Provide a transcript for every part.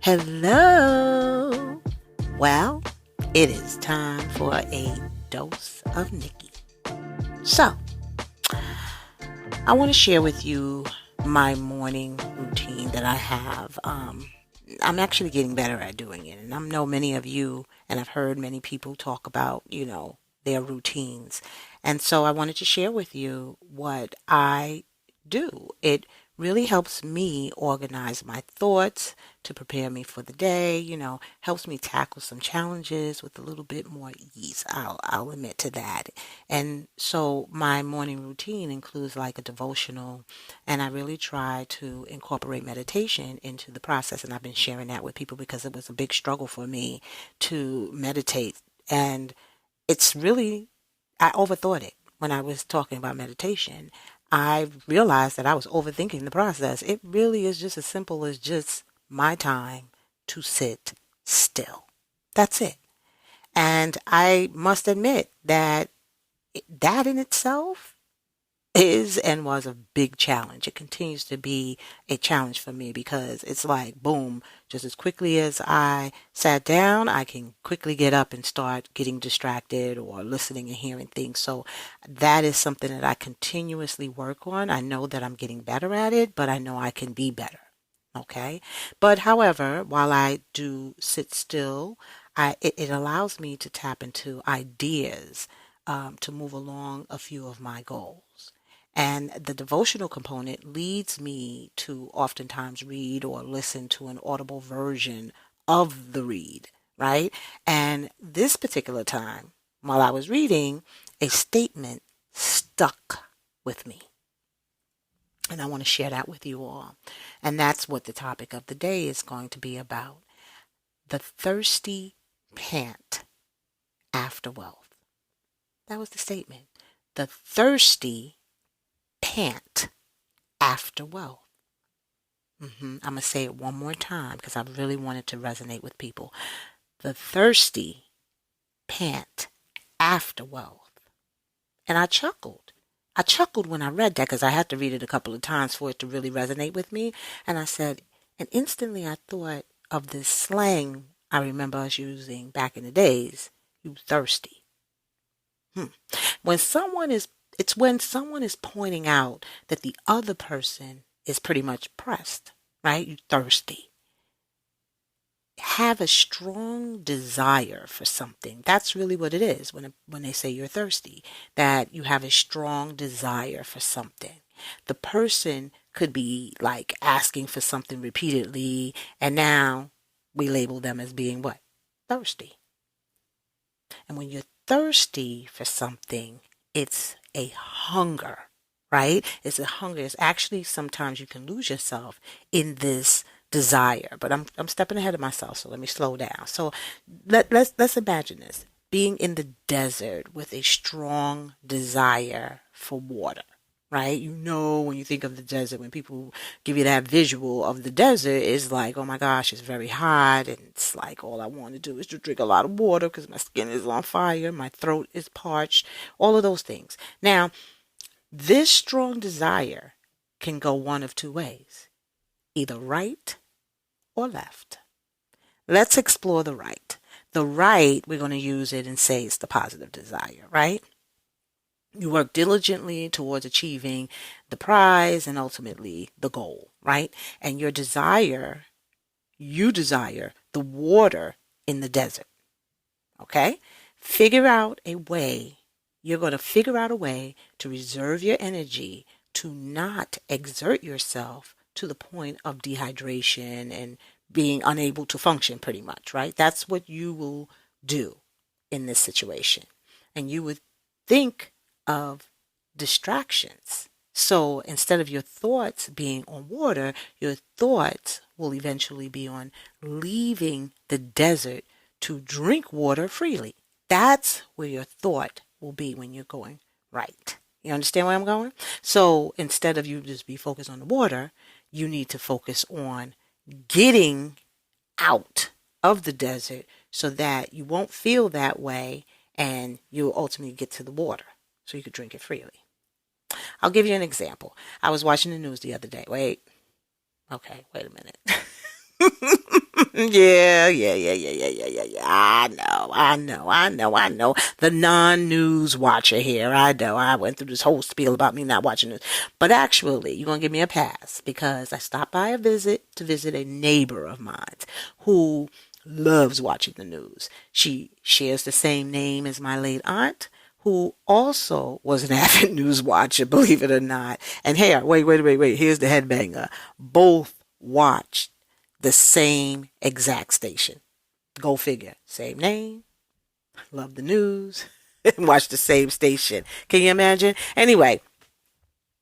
Hello. Well, it is time for a dose of Nicki. So, I want to share with you my morning routine that I have. I'm actually getting better at doing it, and I know many of you, and I've heard many people talk about, their routines. And so I wanted to share with you what I do. It really helps me organize my thoughts to prepare me for the day, helps me tackle some challenges with a little bit more ease. I'll admit to that. And so my morning routine includes like a devotional, and I really try to incorporate meditation into the process. And I've been sharing that with people because it was a big struggle for me to meditate. And it's really, I overthought it when I was talking about meditation. I realized that I was overthinking the process. It really is just as simple as just my time to sit still. That's it. And I must admit that that in itself is and was a big challenge. It continues to be a challenge for me because it's like, boom, just as quickly as I sat down, I can quickly get up and start getting distracted or listening and hearing things. So that is something that I continuously work on. I know that I'm getting better at it, but I know I can be better. Okay. But however, while I do sit still, it allows me to tap into ideas to move along a few of my goals. And the devotional component leads me to oftentimes read or listen to an audible version of the read, right? And this particular time, while I was reading, a statement stuck with me. And I want to share that with you all. And that's what the topic of the day is going to be about. The thirsty pant after wealth. That was the statement. The thirsty pant after wealth. I'm going to say it one more time because I really want it to resonate with people. The thirsty pant after wealth. And I chuckled. I chuckled when I read that because I had to read it a couple of times for it to really resonate with me. And I said, and instantly I thought of this slang I remember us using back in the days. You thirsty. When someone is, it's when someone is pointing out that the other person is pretty much pressed, right? You thirsty. Have a strong desire for something. That's really what it is when they say you're thirsty, that you have a strong desire for something. The person could be like asking for something repeatedly, and now we label them as being what? Thirsty. And when you're thirsty for something, it's a hunger, right? It's a hunger. It's actually sometimes you can lose yourself in this desire. But I'm stepping ahead of myself, so let me slow down. So let's imagine this. Being in the desert with a strong desire for water. Right? When you think of the desert, when people give you that visual of the desert, it's like, oh my gosh, it's very hot. And it's like, all I want to do is to drink a lot of water because my skin is on fire. My throat is parched. All of those things. Now, this strong desire can go one of two ways, either right or left. Let's explore the right. The right, we're going to use it and say it's the positive desire, right? You work diligently towards achieving the prize and ultimately the goal, right? And you desire the water in the desert, okay? You're going to figure out a way to reserve your energy to not exert yourself to the point of dehydration and being unable to function pretty much, right? That's what you will do in this situation. And you would think of distractions. So instead of your thoughts being on water, your thoughts will eventually be on leaving the desert to drink water freely. That's where your thought will be when you're going right. You understand where I'm going? So instead of you just be focused on the water, you need to focus on getting out of the desert so that you won't feel that way and you'll ultimately get to the water so you could drink it freely. I'll give you an example. I was watching the news the other day. Wait a minute. Yeah. I know. The non-news watcher here. I know. I went through this whole spiel about me not watching news. But actually, you're going to give me a pass because I stopped by to visit a neighbor of mine who loves watching the news. She shares the same name as my late aunt, who also was an avid news watcher, believe it or not. And here, wait. Here's the headbanger. Both watched the same exact station. Go figure. Same name, love the news, and watch the same station. Can you imagine? Anyway,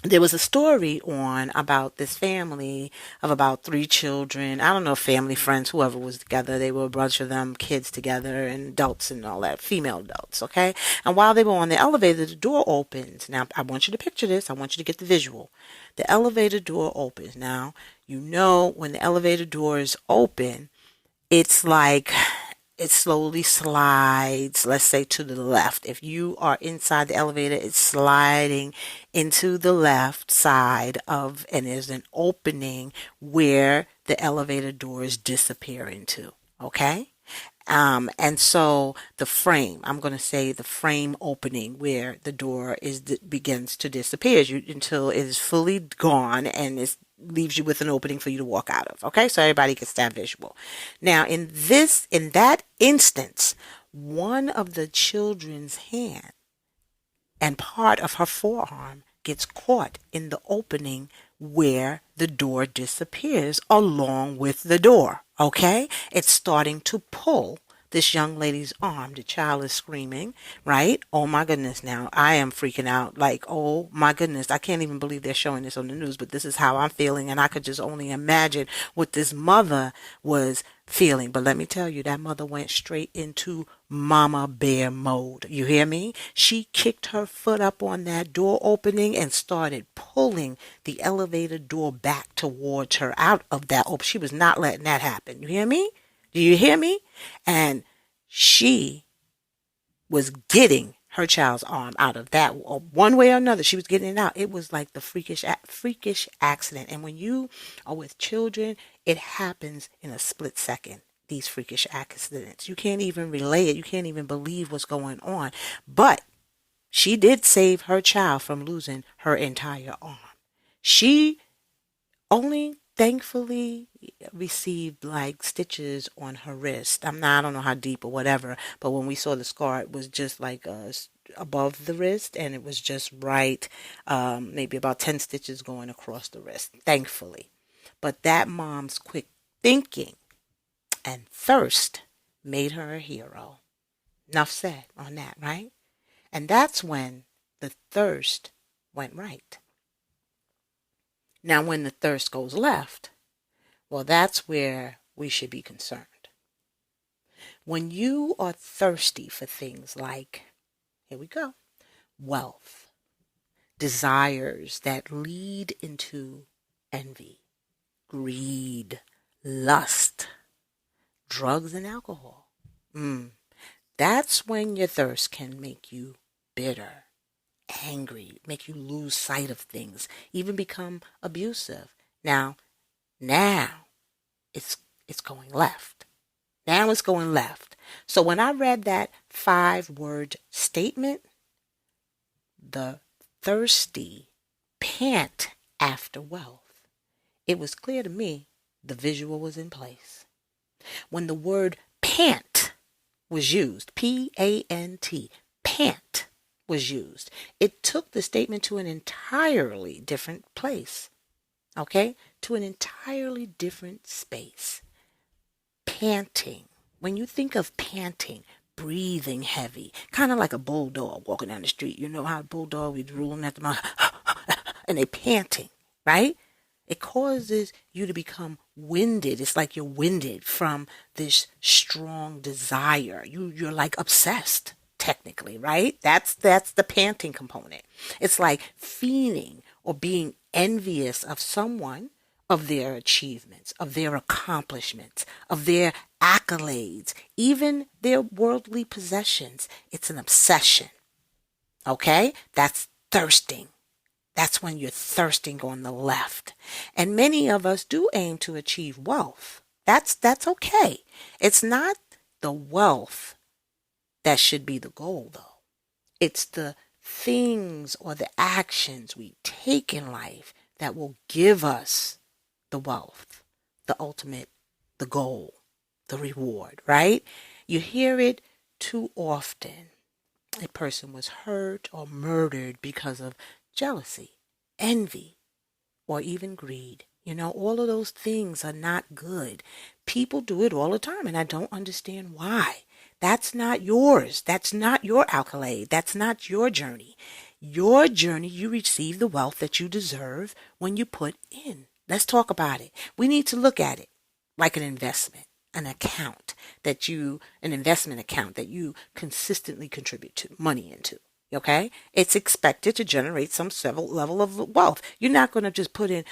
there was a story on about this family of about three children. I don't know, family, friends, whoever was together. They were a bunch of them, kids together, and adults and all that, female adults, okay? And while they were on the elevator, the door opens. Now, I want you to picture this. I want you to get the visual. The elevator door opens. Now, you know when the elevator doors open, it's like it slowly slides, let's say to the left. If you are inside the elevator, it's sliding into the left side of, and there's an opening where the elevator doors disappear into. Okay? And so the frame, I'm going to say the frame opening where the door begins to disappear until it is fully gone and it leaves you with an opening for you to walk out of. Okay, so everybody gets that visual. Now, in that instance, one of the children's hand and part of her forearm gets caught in the opening where the door disappears along with the door. Okay? It's starting to pull this young lady's arm. The child is screaming, right? Oh my goodness. Now I am freaking out. Like, oh my goodness. I can't even believe they're showing this on the news, but this is how I'm feeling. And I could just only imagine what this mother was feeling. But let me tell you, that mother went straight into mama bear mode. You hear me? She kicked her foot up on that door opening and started pulling the elevator door back towards her out of that open. She was not letting that happen. You hear me? Do you hear me? And she was getting her child's arm out of that one way or another. She was getting it out. It was like the freakish accident. And when you are with children, it happens in a split second. These freakish accidents. You can't even relay it. You can't even believe what's going on. But she did save her child from losing her entire arm. She only thankfully received like stitches on her wrist. I don't know how deep or whatever, but when we saw the scar, it was just like above the wrist, and it was just right, maybe about 10 stitches going across the wrist, thankfully. But that mom's quick thinking and thirst made her a hero. Enough said on that, right? And that's when the thirst went right. Now, when the thirst goes left, well, that's where we should be concerned. When you are thirsty for things like, here we go, wealth, desires that lead into envy, greed, lust, drugs and alcohol, that's when your thirst can make you bitter, angry, make you lose sight of things, even become abusive. Now it's going left. Now it's going left. So when I read that 5-word statement, the thirsty pant after wealth, it was clear to me the visual was in place. When the word pant was used, P-A-N-T, pant was used, it took the statement to an entirely different place. Okay? To an entirely different space. Panting. When you think of panting, breathing heavy, kind of like a bulldog walking down the street. You know how a bulldog is ruling at the mouth, and they're panting, right? It causes you to become winded. It's like you're winded from this strong desire. You're like obsessed, technically, right? That's the panting component. It's like fiending or being envious of someone, of their achievements, of their accomplishments, of their accolades, even their worldly possessions. It's an obsession. Okay? That's thirsting. That's when you're thirsting on the left. And many of us do aim to achieve wealth. That's okay. It's not the wealth that should be the goal, though. It's the things or the actions we take in life that will give us the wealth, the ultimate, the goal, the reward, right? You hear it too often. A person was hurt or murdered because of jealousy, envy, or even greed. All of those things are not good. People do it all the time, and I don't understand why. That's not yours. That's not your accolade. That's not your journey. Your journey, you receive the wealth that you deserve when you put in. Let's talk about it. We need to look at it like an investment, an investment account that you consistently contribute to money into. Okay, it's expected to generate some level of wealth. You're not going to just put in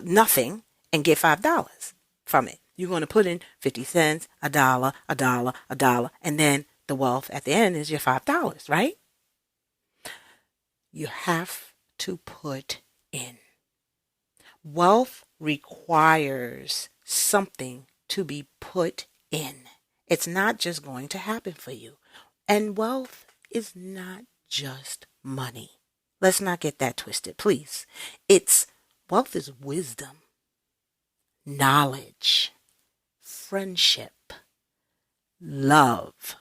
nothing and get $5 from it. You're going to put in 50 cents, $1, $1, and then the wealth at the end is your $5, right? You have to put in. Wealth requires something to be put in. It's not just going to happen for you. And wealth is not just money. Let's not get that twisted, please. Wealth is wisdom, knowledge, friendship, love.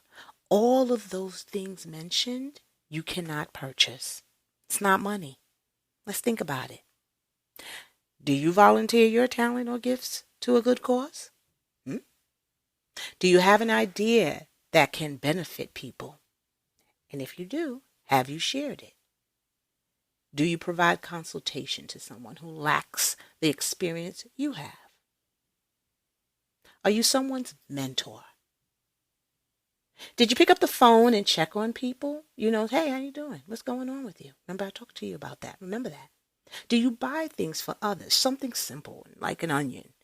All of those things mentioned, you cannot purchase. It's not money. Let's think about it. Do you volunteer your talent or gifts to a good cause? Do you have an idea that can benefit people? And if you do, have you shared it? Do you provide consultation to someone who lacks the experience you have? Are you someone's mentor? Did you pick up the phone and check on people? Hey, how you doing? What's going on with you? Remember I talked to you about that. Remember that. Do you buy things for others? Something simple, like an onion.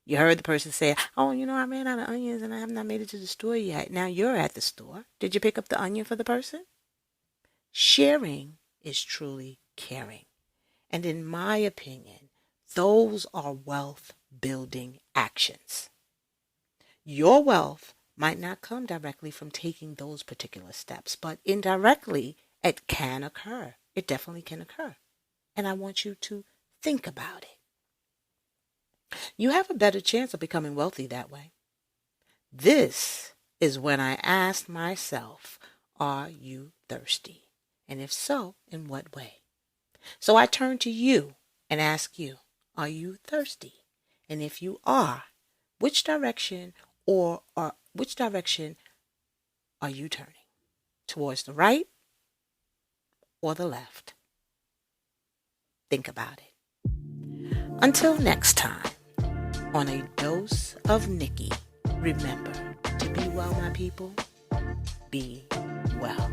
You heard the person say, oh, I ran out of onions and I have not made it to the store yet. Now you're at the store. Did you pick up the onion for the person? Sharing is truly caring. And in my opinion, those are wealth building actions. Your wealth might not come directly from taking those particular steps, but indirectly it can occur. It definitely can occur. And I want you to think about it. You have a better chance of becoming wealthy that way. This is when I asked myself, are you thirsty? And if so, in what way? So I turn to you and ask you, are you thirsty? And if you are, which direction are you turning? Towards the right or the left? Think about it. Until next time, on A Dose of Nicki, remember to be well, my people. Be well.